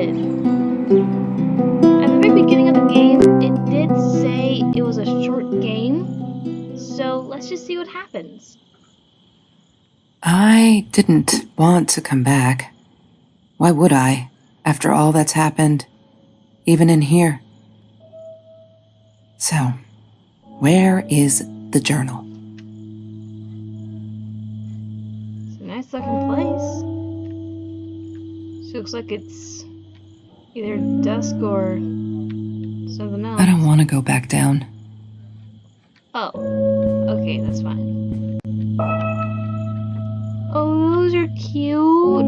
did. At the very beginning of the game, it did say it was a short game, so let's just see what happens. I didn't want to come back. Why would I, after all that's happened, even in here? So, where is the journal? It's a nice looking place. She looks like it's either dusk or something else. I don't want to go back down. Oh, okay, that's fine. Oh, those are cute.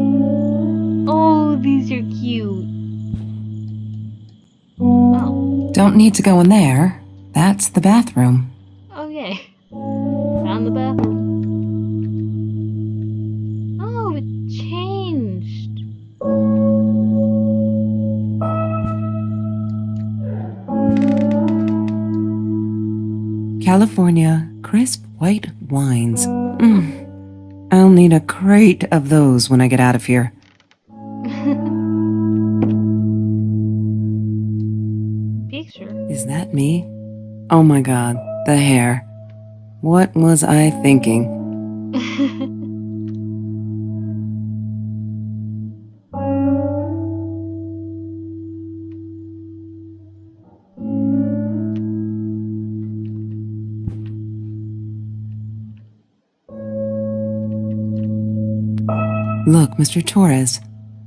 Oh, these are cute. Oh. Don't need to go in there. That's the bathroom. Okay. Found the bathroom. Oh, it changed. California crisp white wines. I'll need a crate of those when I get out of here. Picture. Is that me? Oh my god, the hair. What was I thinking? Look, Mr. Torres.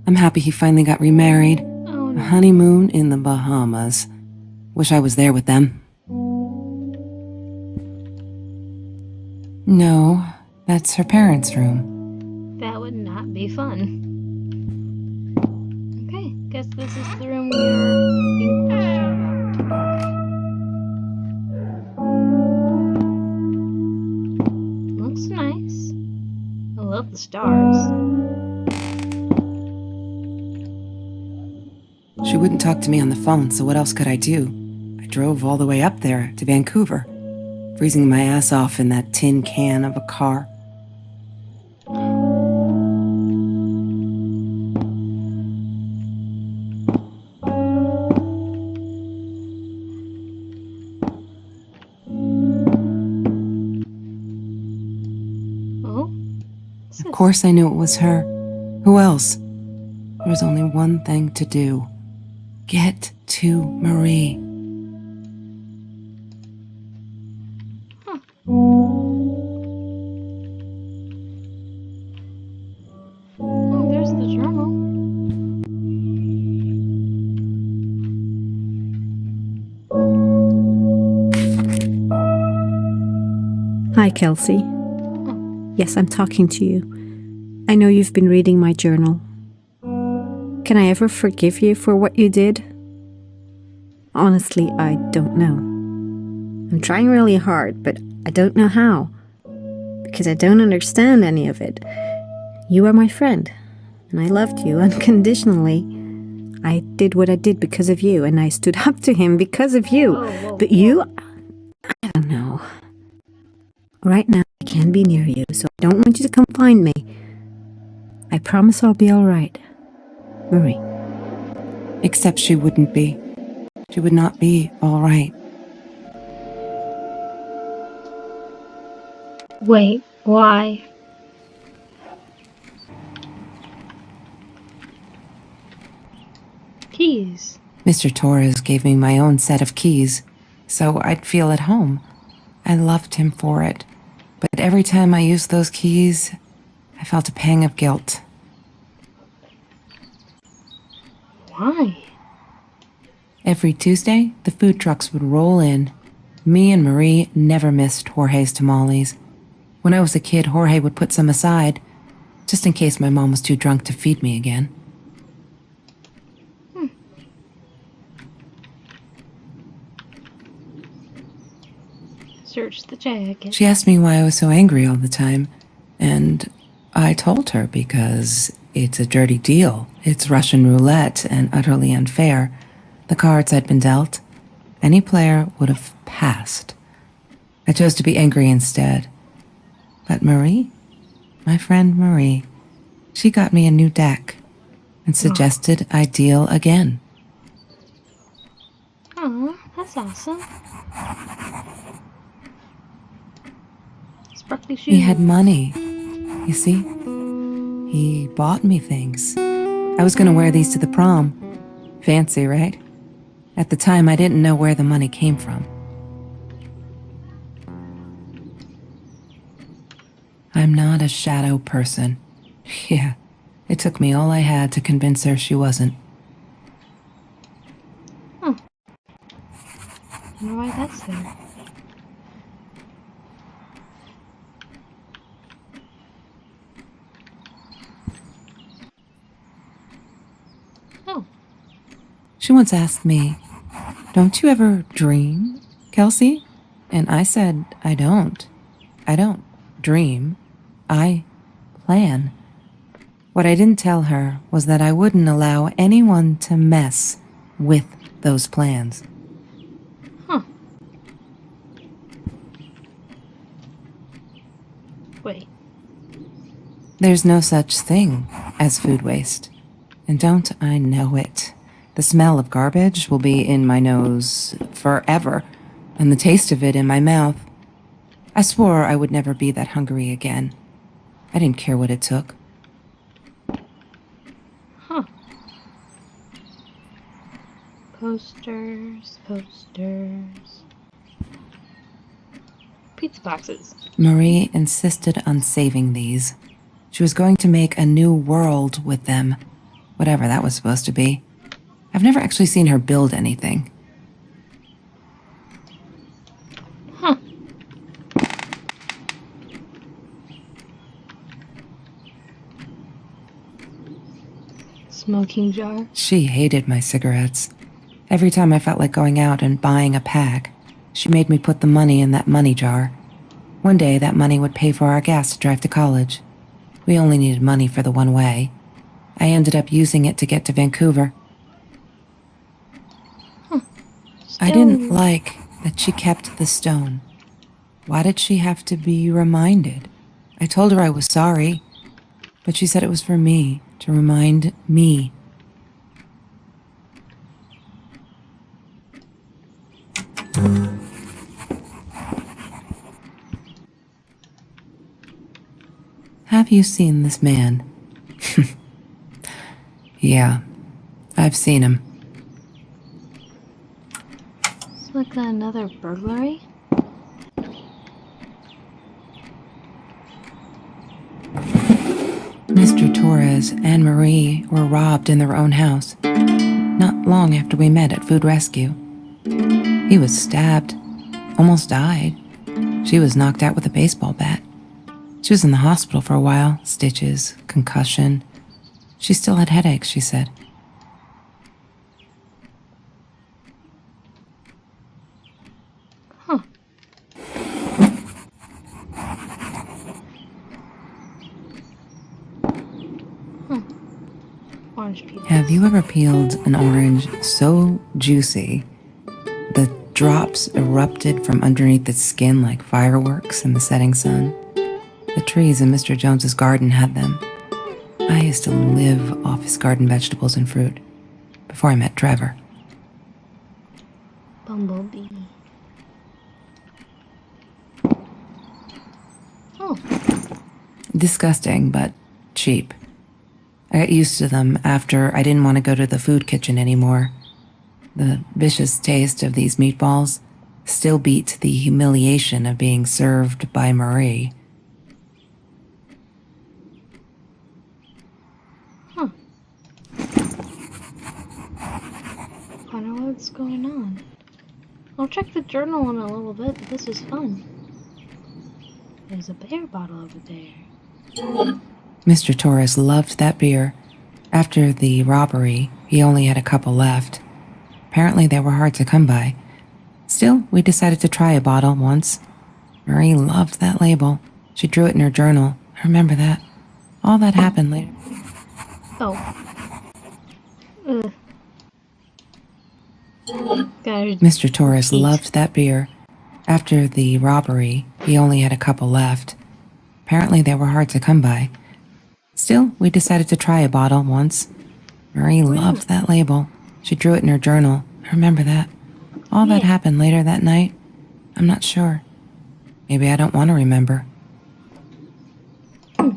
I'm happy he finally got remarried. Oh, A no. honeymoon in the Bahamas. Wish I was there with them. No, that's her parents' room. That would not be fun. Okay, guess this is the room we are being questioned about. Looks nice. I love the stars. She wouldn't talk to me on the phone, so what else could I do? I drove all the way up there to Vancouver, freezing my ass off in that tin can of a car. Oh? Of course I knew it was her. Who else? There was only one thing to do. Get to Marie. Huh. Oh, there's the journal. Hi, Kelsey. Yes, I'm talking to you. I know you've been reading my journal. Can I ever forgive you for what you did? Honestly, I don't know. I'm trying really hard, but I don't know how. Because I don't understand any of it. You are my friend, and I loved you unconditionally. I did what I did because of you, and I stood up to him because of you. But you, I don't know. Right now, I can't be near you, so I don't want you to come find me. I promise I'll be all right. Marie. Except she wouldn't be. She would not be all right. Wait, why? Keys. Mr. Torres gave me my own set of keys, so I'd feel at home. I loved him for it, but every time I used those keys, I felt a pang of guilt. Why? Every Tuesday, the food trucks would roll in. Me and Marie never missed Jorge's tamales. When I was a kid, Jorge would put some aside, just in case my mom was too drunk to feed me again. Search the jacket. She asked me why I was so angry all the time, and I told her because it's a dirty deal. It's Russian roulette and utterly unfair. The cards I'd been dealt, any player would have passed. I chose to be angry instead. But Marie, my friend Marie, she got me a new deck. and suggested I deal again. Oh, that's awesome. Sparkly shoes. He had money, you see? He bought me things. I was going to wear these to the prom. Fancy, right? At the time, I didn't know where the money came from. I'm not a shadow person. Yeah, it took me all I had to convince her she wasn't. Huh. I wonder why that's there. Oh. She once asked me, "Don't you ever dream, Kelsey?" And I said, I don't. I don't dream. I plan. What I didn't tell her was that I wouldn't allow anyone to mess with those plans. Huh. Wait. There's no such thing as food waste. And don't I know it? The smell of garbage will be in my nose forever, and the taste of it in my mouth. I swore I would never be that hungry again. I didn't care what it took. Huh. Posters. Pizza boxes. Marie insisted on saving these. She was going to make a new world with them, whatever that was supposed to be. I've never actually seen her build anything. Huh. Smoking jar. She hated my cigarettes. Every time I felt like going out and buying a pack, she made me put the money in that money jar. One day, that money would pay for our gas to drive to college. We only needed money for the one way. I ended up using it to get to Vancouver. I didn't like that she kept the stone. Why did she have to be reminded? I told her I was sorry, but she said it was for me, to remind me. Have you seen this man? Yeah, I've seen him. It's like another burglary. Mr. Torres and Marie were robbed in their own house, not long after we met at Food Rescue. He was stabbed, almost died. She was knocked out with a baseball bat. She was in the hospital for a while, stitches, concussion. She still had headaches, she said. Huh. Orange peels. Have you ever peeled an orange so juicy the drops erupted from underneath its skin like fireworks in the setting sun? The trees in Mr. Jones's garden had them. I used to live off his garden vegetables and fruit before I met Trevor. Bumblebee. Oh. Disgusting, but cheap. I got used to them after I didn't want to go to the food kitchen anymore. The vicious taste of these meatballs still beat the humiliation of being served by Marie. Huh. Wonder what's going on. I'll check the journal in a little bit, but this is fun. There's a beer bottle over there. Mr. Torres loved that beer. After the robbery, he only had a couple left. Apparently they were hard to come by. Still, we decided to try a bottle once. Marie loved that label. She drew it in her journal. I remember that. All that happened later. Oh. Ugh. Gotta Mr. Torres eat. loved that beer. After the robbery, he only had a couple left. Apparently they were hard to come by. Still, we decided to try a bottle once. Marie loved that label. She drew it in her journal. I remember that. All that Yeah. happened later that night, I'm not sure. Maybe I don't want to remember. Or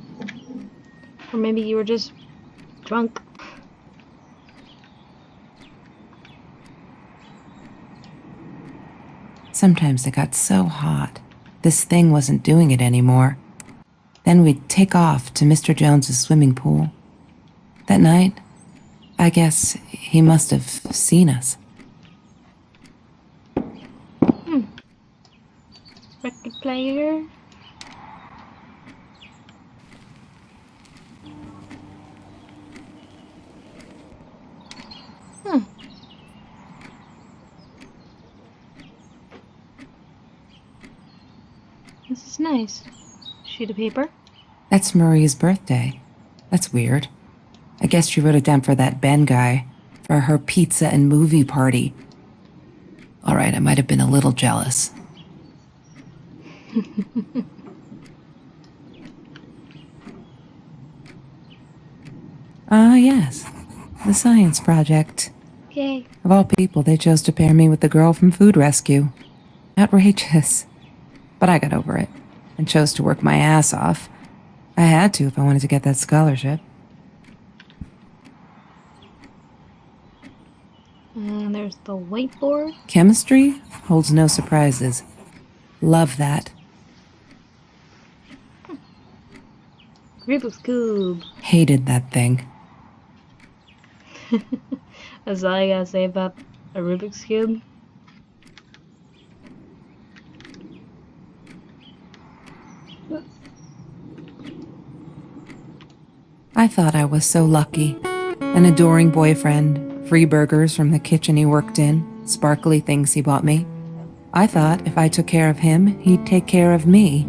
maybe you were just drunk. Sometimes it got so hot, this thing wasn't doing it anymore. Then we'd take off to Mr. Jones's swimming pool. That night, I guess he must have seen us. Record player. This is nice. Sheet of paper. That's Marie's birthday. That's weird. I guess she wrote it down for that Ben guy, for her pizza and movie party. All right, I might have been a little jealous. Yes. The science project. Yay. Of all people, they chose to pair me with the girl from Food Rescue. Outrageous. But I got over it and chose to work my ass off. I had to if I wanted to get that scholarship. And there's the whiteboard. Chemistry holds no surprises. Love that. Rubik's Cube. Hated that thing. That's all I gotta say about a Rubik's Cube. I thought I was so lucky. An adoring boyfriend, free burgers from the kitchen he worked in, sparkly things he bought me. I thought if I took care of him, he'd take care of me,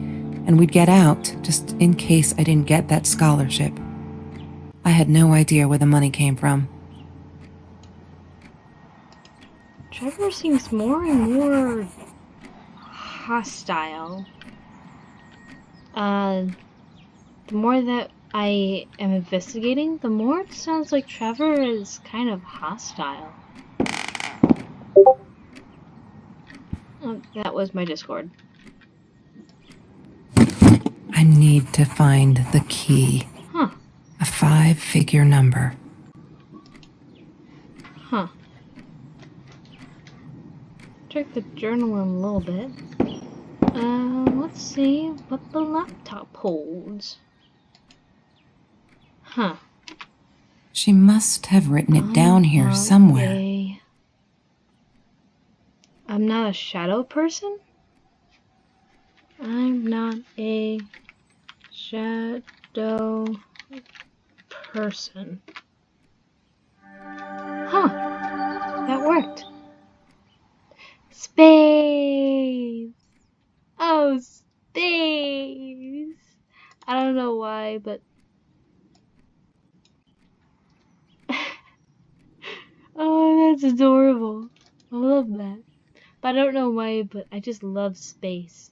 and we'd get out, just in case I didn't get that scholarship. I had no idea where the money came from. Trevor seems more and more hostile. The more that I am investigating, the more it sounds like Trevor is kind of hostile. That was my Discord. I need to find the key. Huh. A 5-figure number. Huh. Check the journal in a little bit. Let's see what the laptop holds. Huh. She must have written it down here somewhere. I'm not a shadow person? I'm not a shadow person. Huh. That worked. Space! Oh, space! I don't know why, but... Oh, that's adorable. I love that. But I don't know why, but I just love space.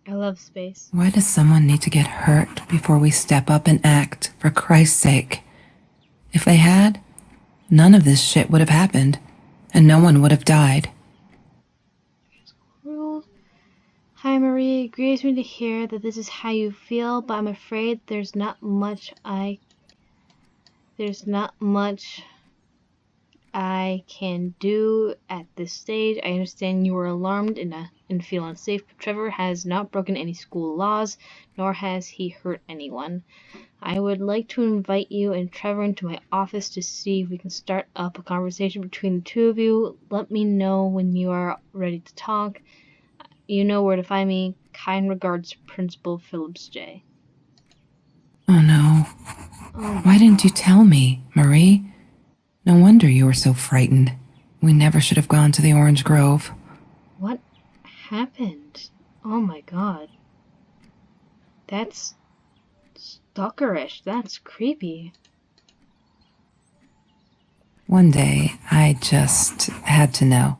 I love space. Why does someone need to get hurt before we step up and act, for Christ's sake? If they had, none of this shit would have happened, and no one would have died. Hi Marie, it grieves me to hear that this is how you feel, but I'm afraid there's not much I can do at this stage. I understand you are alarmed and feel unsafe, but Trevor has not broken any school laws, nor has he hurt anyone. I would like to invite you and Trevor into my office to see if we can start up a conversation between the two of you. Let me know when you are ready to talk. You know where to find me. Kind regards, Principal Phillips J. Oh no. Why didn't you tell me, Marie? No wonder you were so frightened. We never should have gone to the Orange Grove. What happened? Oh my god. That's stalkerish. That's creepy. One day, I just had to know.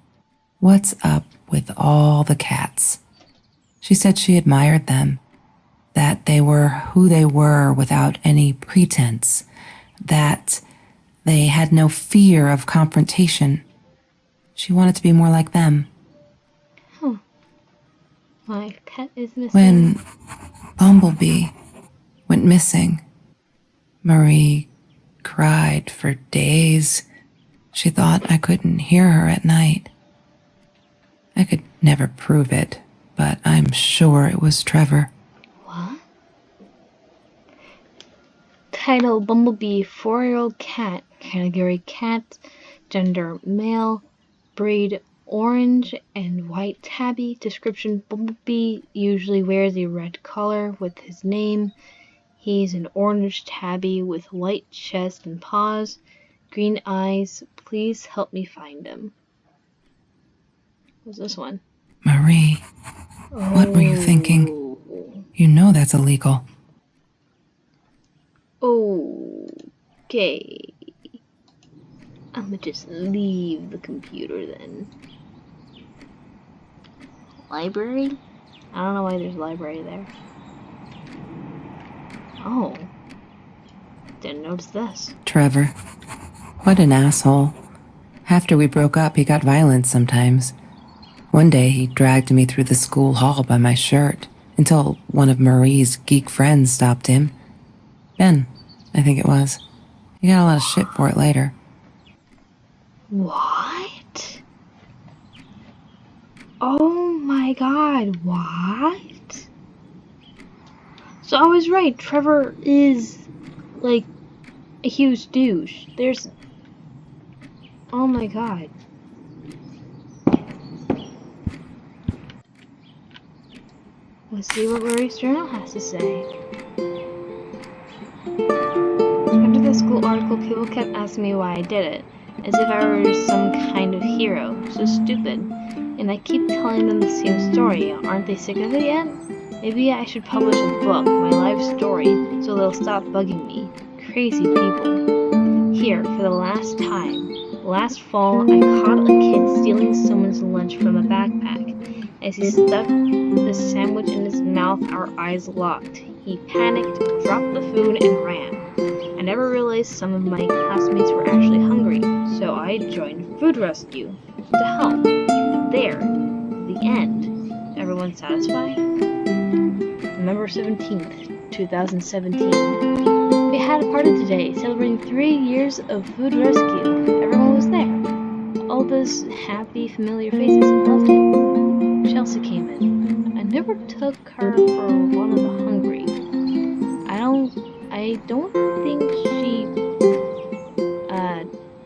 What's up with all the cats? She said she admired them. That they were who they were without any pretense. That They had no fear of confrontation. She wanted to be more like them. Huh. My pet is missing. When Bumblebee went missing, Marie cried for days. She thought I couldn't hear her at night. I could never prove it, but I'm sure it was Trevor. What? Title: Bumblebee, 4-year-old cat. Category: cat. Gender: male. Breed: orange and white tabby. Description: Bumblebee usually wears a red collar with his name. He's an orange tabby with white chest and paws, green eyes. Please help me find him. What's this one? Marie, what were you thinking? You know that's illegal. Okay. I'ma just leave the computer then. Library? I don't know why there's a library there. Oh. Didn't notice this. Trevor. What an asshole. After we broke up, he got violent sometimes. One day, he dragged me through the school hall by my shirt until one of Marie's geek friends stopped him. Ben, I think it was. He got a lot of shit for it later. What? Oh my god, what? So I was right, Trevor is, like, a huge douche. There's... Oh my god. Let's see what Marie's journal has to say. After the school article, people kept asking me why I did it, as if I were some kind of hero. So stupid. And I keep telling them the same story. Aren't they sick of it yet? Maybe I should publish a book, my life story, so they'll stop bugging me. Crazy people. Here, for the last time. Last fall, I caught a kid stealing someone's lunch from a backpack. As he stuck the sandwich in his mouth, our eyes locked. He panicked, dropped the food, and ran. I never realized some of my classmates were actually hungry, so I joined food rescue to help. There. The end. Everyone satisfied? November 17th, 2017. We had a party today, celebrating 3 years of food rescue. Everyone was there. All those happy, familiar faces loved it. Chelsea came in. I never took her for one of the hungry. I don't think she...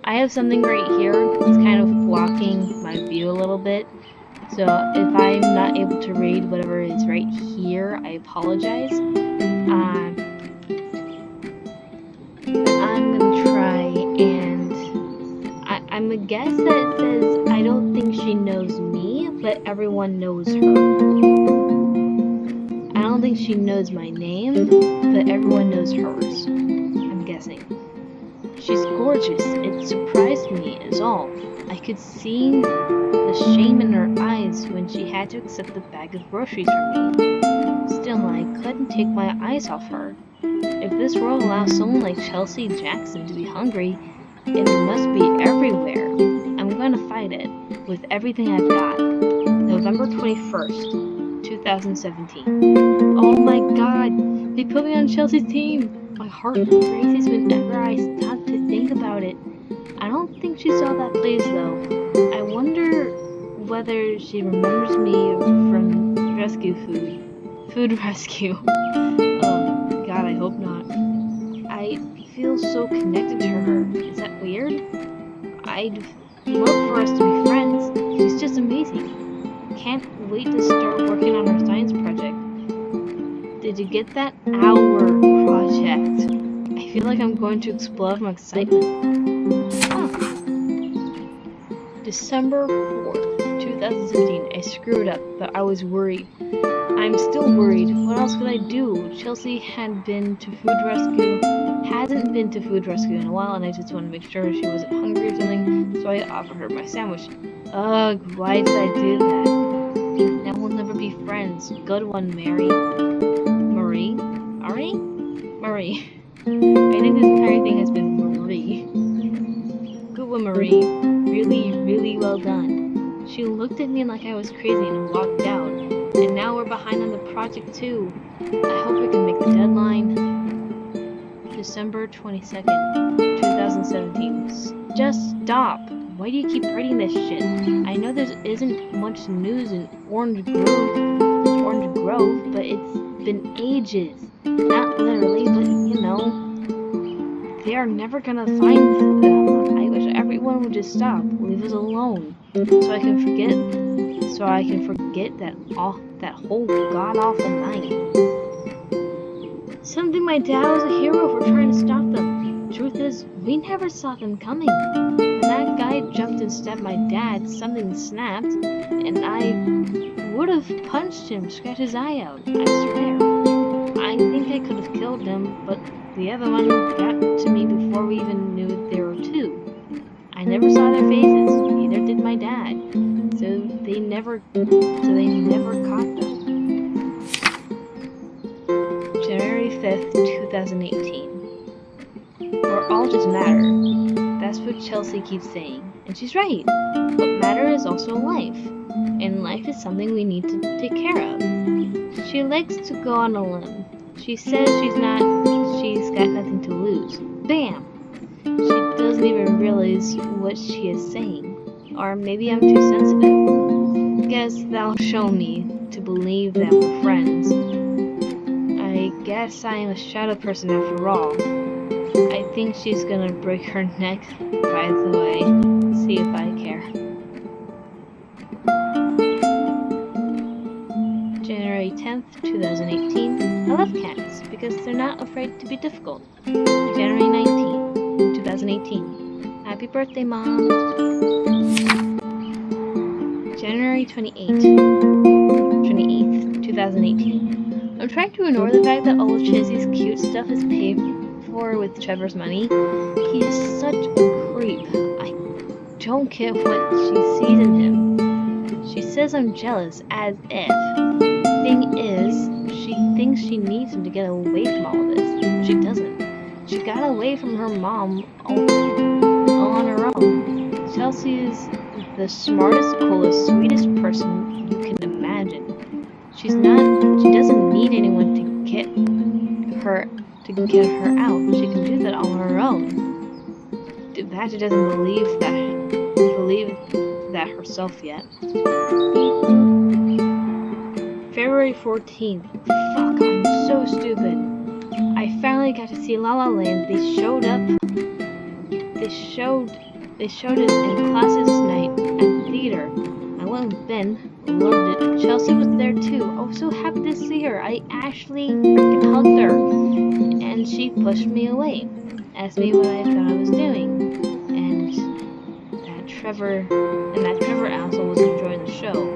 I have something right here. It's kind of blocking my view a little bit. So if I'm not able to read whatever is right here, I apologize. But I'm gonna try, and I'm gonna guess that it says, I don't think she knows me, but everyone knows her. I don't think she knows my name, but everyone knows hers. I'm guessing. She's gorgeous. It surprised me is all. I could see the shame in her eyes when she had to accept the bag of groceries from me. Still, I couldn't take my eyes off her. If this world allows someone like Chelsea Jackson to be hungry, it must be everywhere. I'm gonna fight it with everything I've got. November 21st, 2017. Oh my god, they put me on Chelsea's team. My heart races whenever I stop to think about it. I don't think she saw that place though. I wonder whether she remembers me from rescue food. Food rescue. Oh god, I hope not. I feel so connected to her. Is that weird? I'd love for us to be friends. She's just amazing. Can't wait to start working on her science project. Did you get that? Our project. I feel like I'm going to explode from excitement. Oh. December 4th, 2017. I screwed up, but I was worried. I'm still worried. What else could I do? Chelsea hasn't been to food rescue in a while, and I just wanted to make sure she wasn't hungry or something, so I offered her my sandwich. Ugh, why did I do that? Now we'll never be friends. Good one, Mary. Marie? Marie? I think this entire thing has been Marie. Marie. Really, really well done. She looked at me like I was crazy and walked out. And now we're behind on the project too. I hope we can make the deadline. December 22nd, 2017. Just stop. Why do you keep writing this shit? I know there isn't much news in Orange Grove, but it's been ages. Not literally, but you know. They are never gonna find them. I wish everyone would just stop. Leave us alone. So I can forget that whole god-awful night. Something my dad was a hero for trying to stop them. Truth is, we never saw them coming. When that guy jumped and stabbed my dad, something snapped, and I would have punched him, scratched his eye out, I swear. I think I could have killed him, but the other one got to me before we even knew there were two. I never saw their faces, neither did my dad, so they never caught them. January 5th, 2018. We're all just matter. That's what Chelsea keeps saying, and she's right. But matter is also life, and life is something we need to take care of. She likes to go on a limb. She says she's got nothing to lose. Bam! She doesn't even realize what she is saying. Or maybe I'm too sensitive. Guess that'll show me to believe that we're friends. I guess I am a shadow person after all. I think she's gonna break her neck, by the way. See if I care. January 10th, 2018. I love cats because they're not afraid to be difficult. January 19th, 2018. Happy birthday, Mom. January 28th, 2018. I'm trying to ignore the fact that all of Chelsea's cute stuff is paid for with Trevor's money. He is such a creep. I don't get what she sees in him. She says I'm jealous, as if. Thing is, she thinks she needs him to get away from all of this, but she doesn't. She got away from her mom all on her own. Chelsea is the smartest, coolest, sweetest person you can imagine. She doesn't need anyone to get her out. She can do that all on her own. That she doesn't believe that herself yet. February 14th. Fuck, I'm so stupid. I finally got to see La La Land. They showed it in classes tonight at the theater. I went with Ben, loved it. Chelsea was there too. I was so happy to see her. I actually freaking hugged her. And she pushed me away. Asked me what I thought I was doing. And that Trevor asshole was enjoying the show.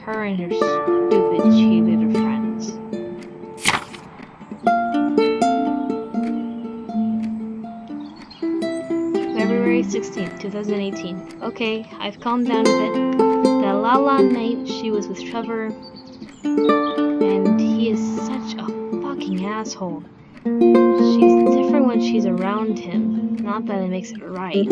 Her and her stupid cheerleader friends. February 16th, 2018. Okay, I've calmed down a bit. That La La night, she was with Trevor, and he is such a fucking asshole. She's different when she's around him. Not that it makes it right.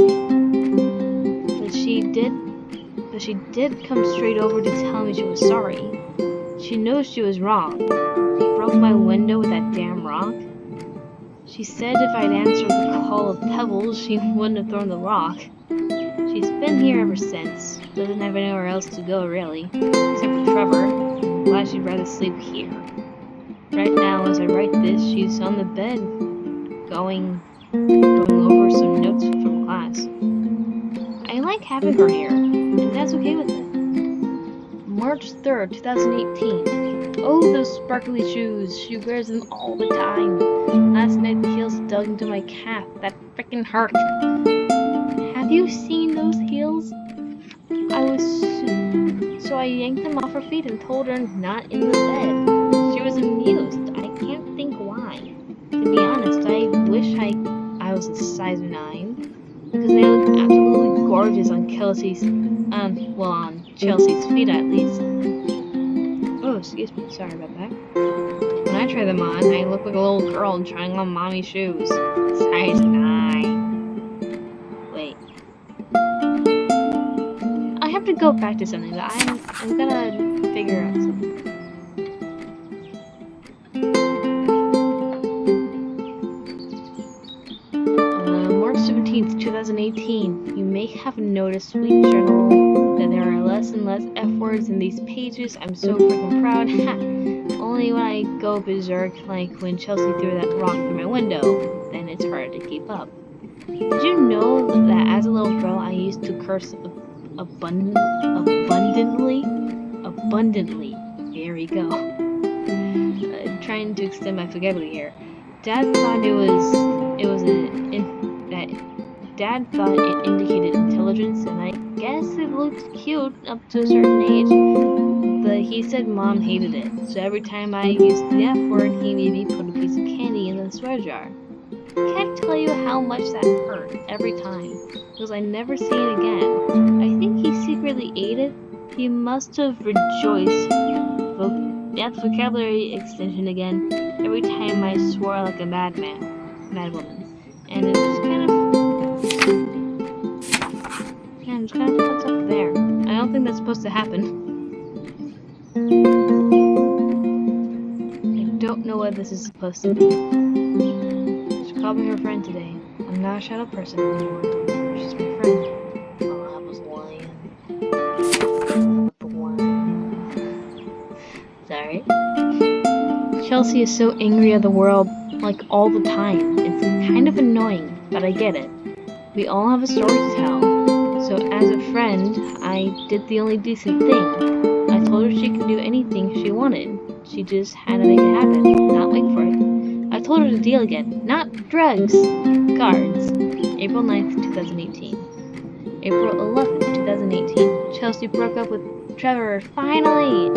But she did come straight over to tell me she was sorry. She knows she was wrong. She broke my window with that damn rock. She said if I'd answered the call of pebbles, she wouldn't have thrown the rock. She's been here ever since. Doesn't have anywhere else to go, really. Except for Trevor. I'm glad she'd rather sleep here. Right now, as I write this, she's on the bed, going over some notes from class. I like having her here, and that's okay with it. March 3rd, 2018. Oh, those sparkly shoes. She wears them all the time. Last night the heels dug into my calf. That frickin' hurt. Have you seen those heels? So I yanked them off her feet and told her not in the bed. She was amused. I can't think why. To be honest, I wish I was a size 9. Because they look absolutely gorgeous on Chelsea's feet at least. Oh, excuse me, sorry about that. When I try them on, I look like a little girl trying on mommy's shoes. Size 9. Wait, to go practice something, but I'm gonna figure out something. March 17th, 2018. You may have noticed, sweet journal, that there are less and less F words in these pages. I'm so freaking proud. Ha! Only when I go berserk, like when Chelsea threw that rock through my window, then it's hard to keep up. Did you know that as a little girl I used to curse abundantly? Abundantly. There we go. Trying to extend my vocabulary here. Dad thought Dad thought it indicated intelligence, and I guess it looked cute up to a certain age. But he said Mom hated it, so every time I used the F word, he made me put a piece of candy in the swear jar. Can't tell you how much that hurt every time, because I never see it again. I think he secretly ate it. He must have rejoiced. That's vocabulary extension again. Every time I swore like a madwoman, and it just kind of puts up there. I don't think that's supposed to happen. I don't know what this is supposed to be. She called me her friend today. I'm not a shadow person anymore. She's my friend. Oh, I was lying. Sorry. Chelsea is so angry at the world, like all the time. It's kind of annoying, but I get it. We all have a story to tell. So as a friend, I did the only decent thing. I told her she could do anything she wanted. She just had to make it happen, not wait for it. I told her the deal again. Not drugs. Cards. April 9th, 2018. April 11th, 2018. Chelsea broke up with Trevor. Finally!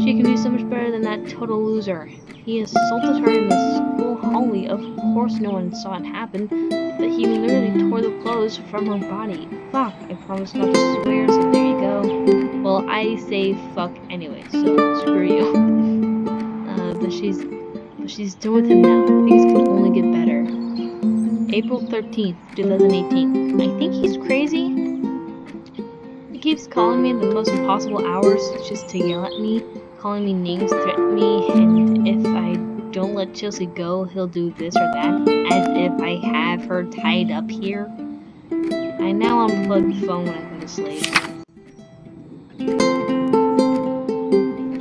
She can do so much better than that total loser. He assaulted her in the school hallway. Of course no one saw it happen, but he literally tore the clothes from her body. Fuck, I promised not to swear, so there you go. Well, I say fuck anyway, so screw you. But she's done with him now. Things can only get better. April 13th, 2018. I think he's crazy. He keeps calling me at the most impossible hours just to yell at me, calling me names, threaten me, and if I don't let Chelsea go, he'll do this or that, as if I have her tied up here. I now unplug the phone when I go to sleep.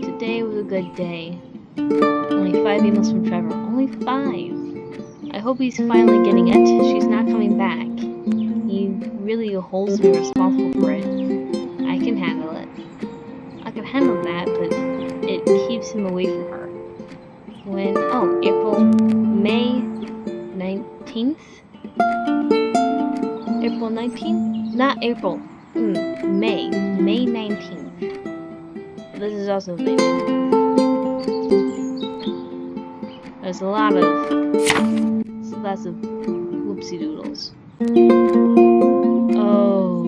Today was a good day. Only 5 emails from Trevor. Only 5. I hope he's finally getting it. She's not coming back. He really holds me responsible for it. I can handle it. I can handle that, but it keeps him away from her. May 19th? April 19th? Not April. May 19th. This is also May 19th. There's lots of whoopsie doodles. Oh.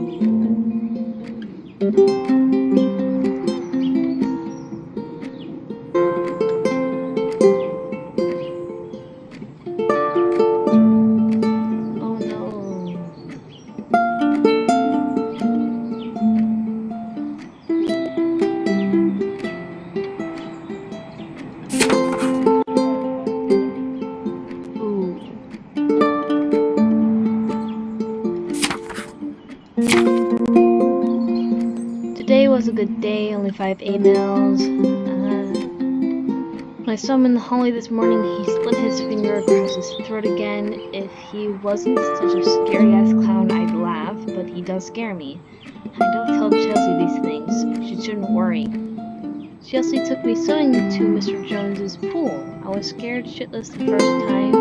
Today was a good day, only 5 emails. When I saw him in the hallway this morning, he slid his finger across his throat again. If he wasn't such a scary-ass clown, I'd laugh, but he does scare me. I don't tell Chelsea these things. She shouldn't worry. Chelsea took me swimming to Mr. Jones's pool. I was scared shitless the first time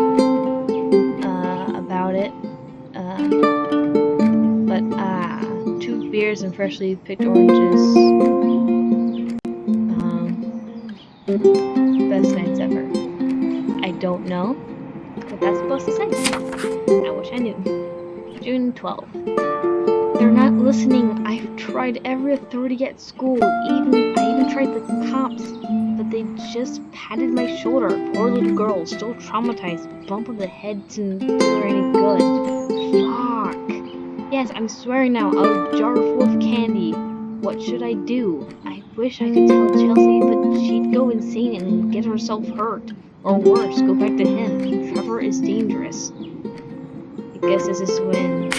about it. But 2 beers and freshly picked oranges. Best nights ever. I don't know what that's supposed to say. I wish I knew. June 12th. They're not listening. I've tried every authority at school. I even tried the cops, but they just patted my shoulder. Poor little girl, still traumatized. Bump of the head didn't do her any good. Fuck. Yes, I'm swearing now. A jar full of candy. What should I do? I wish I could tell Chelsea, but she'd go insane and get herself hurt. Or worse, go back to him. Trevor is dangerous. I guess this is when...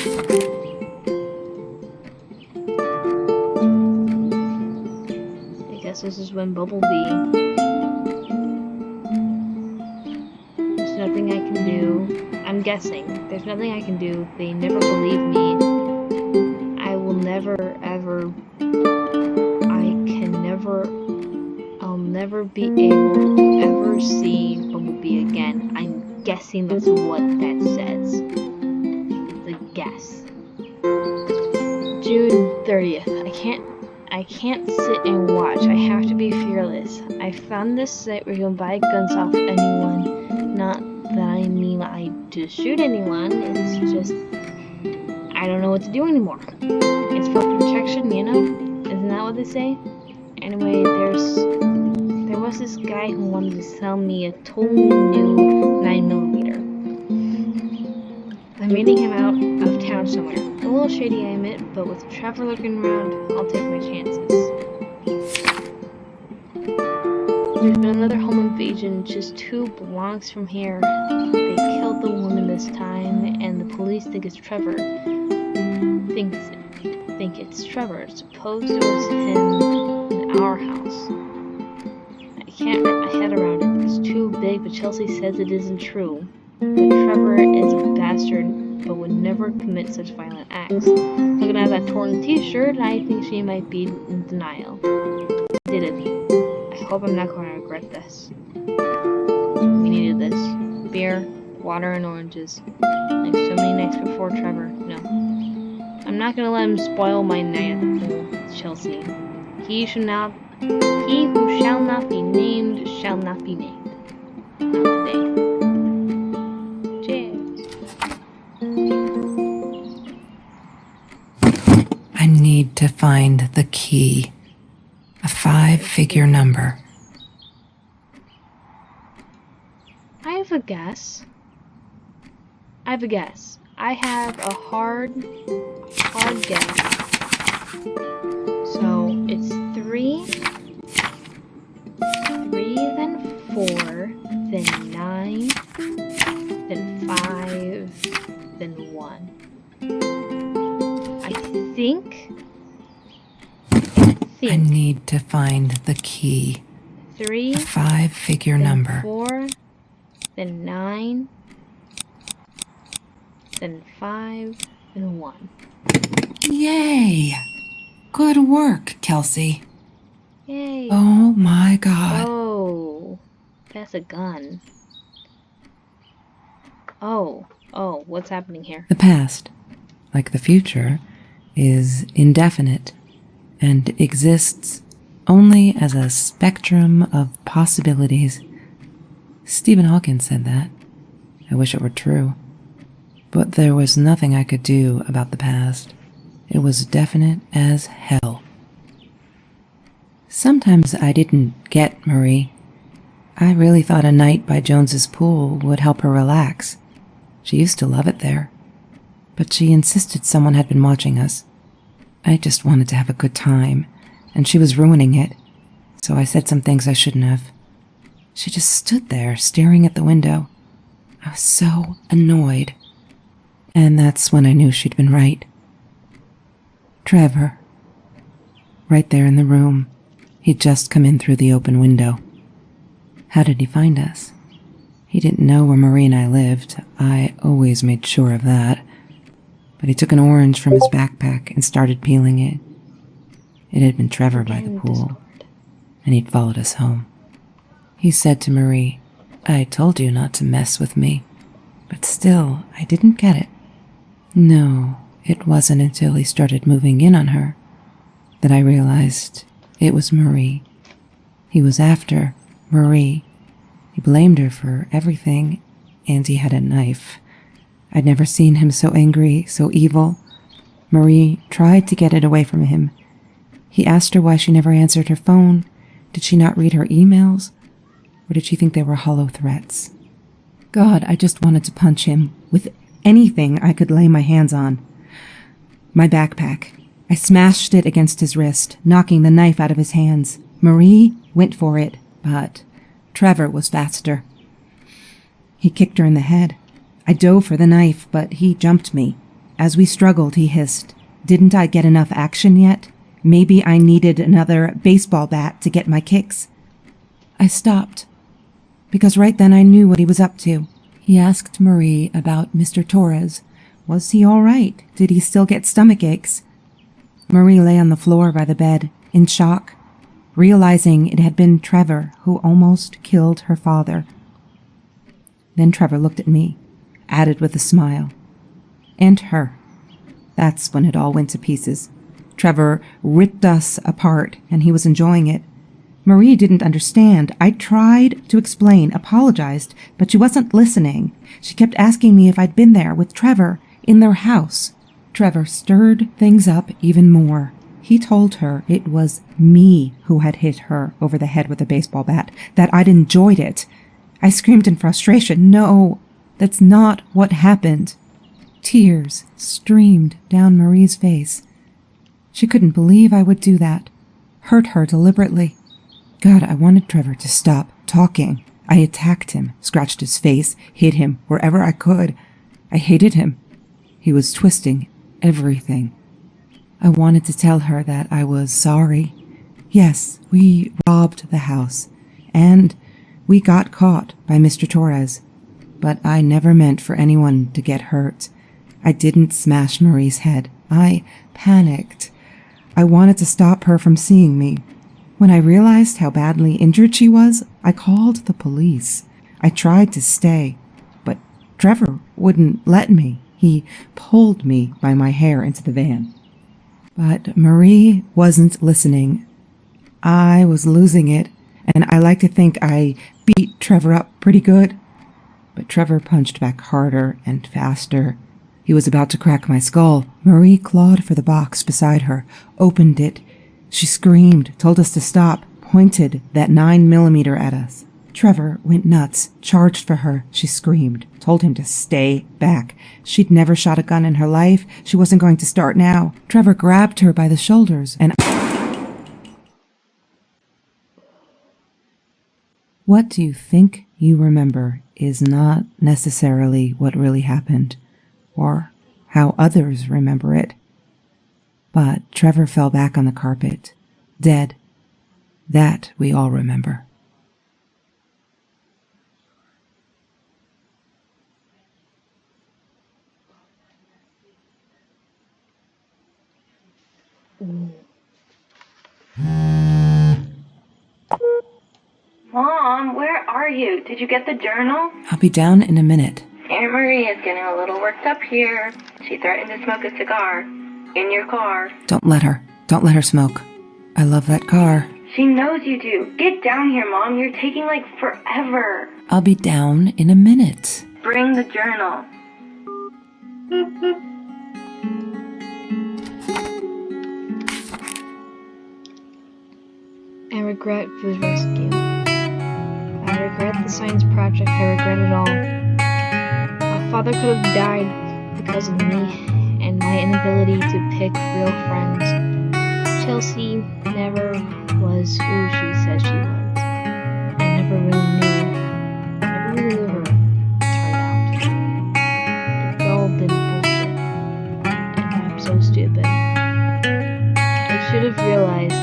Bumblebee... There's nothing I can do. I'm guessing. There's nothing I can do. They never believe me. I will never, ever... I'll never be able to ever see Bumblebee again. I'm guessing that's what that says. It's a guess. June 30th. I can't sit and watch. I have to be fearless. I found this site where you can buy guns off anyone. Not that I mean I to shoot anyone. It's just I don't know what to do anymore. It's for protection, you know? Isn't that what they say? Anyway, there was this guy who wanted to sell me a totally new 9mm. I'm meeting him out of town somewhere. A little shady, I admit, but with Trevor looking around, I'll take my chances. There's been another home invasion just 2 blocks from here. They killed the woman this time, and the police think it's Trevor. Think it's Trevor. Suppose it was him in our house. I can't wrap my head around it. It's too big, but Chelsea says it isn't true. But Trevor is a bastard, but would never commit such violent acts. Looking at that torn t-shirt, I think she might be in denial. Did it. I hope I'm not going to regret this. We needed this. Beer, water, and oranges. Like so many nights before Trevor. No. I'm not gonna let him spoil my night at the pool with Chelsea. He who shall not be named shall not be named. Not today. I need to find the key. A 5-figure number. I have a guess. I have a hard guess. So it's 3, then 4, then 9, then 5, then 1. I need to find the key. 3, a 5-figure number. 4, then 9, then 5, then 1. Yay! Good work, Kelsey. Yay. Oh my god. Oh, that's a gun. Oh, what's happening here? The past, like the future, is indefinite and exists only as a spectrum of possibilities. Stephen Hawking said that. I wish it were true. But there was nothing I could do about the past. It was definite as hell. Sometimes I didn't get Marie. I really thought a night by Jones's pool would help her relax. She used to love it there. But she insisted someone had been watching us. I just wanted to have a good time, and she was ruining it, so I said some things I shouldn't have. She just stood there, staring at the window. I was so annoyed. And that's when I knew she'd been right. Trevor. Right there in the room. He'd just come in through the open window. How did he find us? He didn't know where Marie and I lived. I always made sure of that. But he took an orange from his backpack and started peeling it. It had been Trevor by the pool, and he'd followed us home. He said to Marie, "I told you not to mess with me." But still, I didn't get it. No, it wasn't until he started moving in on her that I realized it was Marie. He was after Marie. He blamed her for everything, and he had a knife. I'd never seen him so angry, so evil. Marie tried to get it away from him. He asked her why she never answered her phone. Did she not read her emails? Or did she think they were hollow threats? God, I just wanted to punch him with anything I could lay my hands on. My backpack. I smashed it against his wrist, knocking the knife out of his hands. Marie went for it, but Trevor was faster. He kicked her in the head. I dove for the knife, but he jumped me. As we struggled, he hissed, "Didn't I get enough action yet? Maybe I needed another baseball bat to get my kicks." I stopped, because right then I knew what he was up to. He asked Marie about Mr. Torres. Was he all right? Did he still get stomach aches? Marie lay on the floor by the bed, in shock, realizing it had been Trevor who almost killed her father. Then Trevor looked at me, added with a smile. And her. That's when it all went to pieces. Trevor ripped us apart, and he was enjoying it. Marie didn't understand. I tried to explain, apologized, but she wasn't listening. She kept asking me if I'd been there with Trevor in their house. Trevor stirred things up even more. He told her it was me who had hit her over the head with a baseball bat, that I'd enjoyed it. I screamed in frustration, "No, that's not what happened." Tears streamed down Marie's face. She couldn't believe I would do that, hurt her deliberately. God, I wanted Trevor to stop talking. I attacked him, scratched his face, hit him wherever I could. I hated him. He was twisting everything. I wanted to tell her that I was sorry. Yes, we robbed the house, and we got caught by Mr. Torres, but I never meant for anyone to get hurt. I didn't smash Marie's head. I panicked. I wanted to stop her from seeing me. When I realized how badly injured she was, I called the police. I tried to stay, but Trevor wouldn't let me. He pulled me by my hair into the van. But Marie wasn't listening. I was losing it, and I like to think I beat Trevor up pretty good. But Trevor punched back harder and faster. He was about to crack my skull. Marie clawed for the box beside her, opened it. She screamed, told us to stop, pointed that 9mm at us. Trevor went nuts, charged for her. She screamed, told him to stay back. She'd never shot a gun in her life. She wasn't going to start now. Trevor grabbed her by the shoulders and... What do you think you remember is not necessarily what really happened, or how others remember it. But Trevor fell back on the carpet, dead. That we all remember. Mom, where are you? Did you get the journal? I'll be down in a minute. Aunt Marie is getting a little worked up here. She threatened to smoke a cigar. In your car. Don't let her. Don't let her smoke. I love that car. She knows you do. Get down here, Mom. You're taking like forever. I'll be down in a minute. Bring the journal. I regret the rescue. I regret the science project. I regret it all. My father could have died because of me and my inability to pick real friends. Chelsea never was who she said she was. I never really knew her, turned out. It's all been bullshit, and I'm so stupid. I should have realized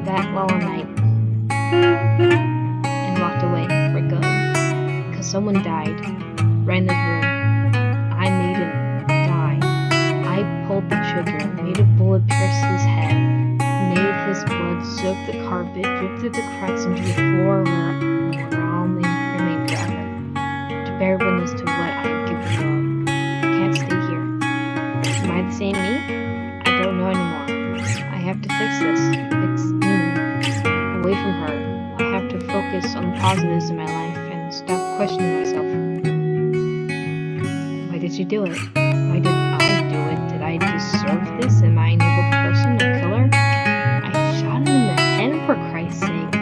that well one night and walked away for good, because someone died right in this room. I made him die. I pulled the trigger, made a bullet pierce his head, made his blood soak the carpet, drip through the cracks into the floor where I'll remain forever, to bear witness to what I have given love. I can't stay here. Am I the same me? I don't know anymore. I have to fix this. Fix me. Away from her. I have to focus on the positives in my life and stop questioning myself. Why did she do it? Why did I do it? Did I deserve this? Am I an evil person, a killer? I shot him in the head, for Christ's sake.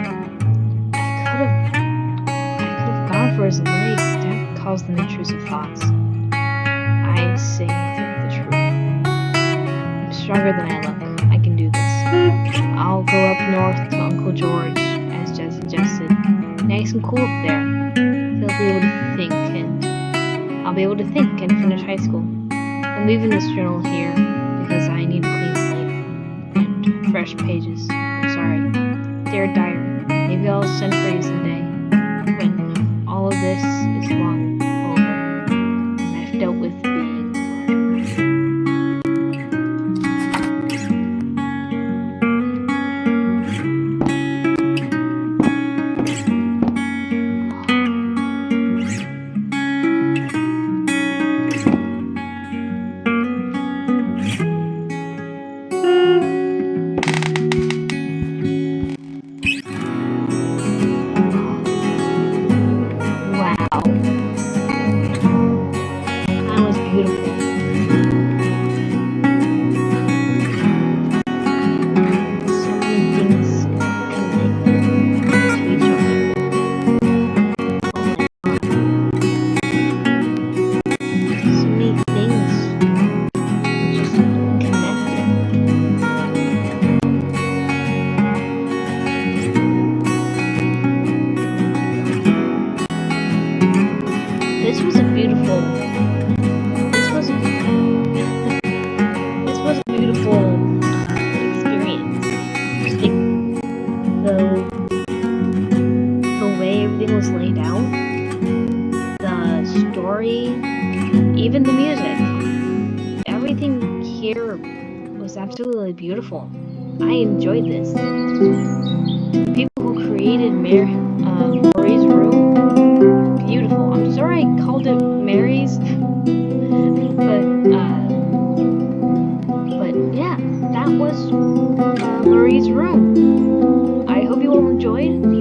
I could have gone for his leg. That caused them intrusive thoughts. I say the truth. I'm stronger than I north to Uncle George, as Jess suggested. Nice and cool up there. He'll be able to think, and I'll be able to think and finish high school. I'm leaving this journal here because I need a clean slate and fresh pages. I'm sorry. Dear Diary, maybe I'll send for you someday when all of this is long over and I've dealt with being larger. Wow. That was beautiful. So many things connected to each other. Oh my god. So many things just connected. This was a beautiful. This was this was a beautiful experience. Just think the way everything was laid out, the story, even the music, everything here was absolutely beautiful. I enjoyed this. The people who created Mary's room, beautiful. I'm sorry I called it Mary's, but yeah, that was Marie's room. I hope you all enjoyed.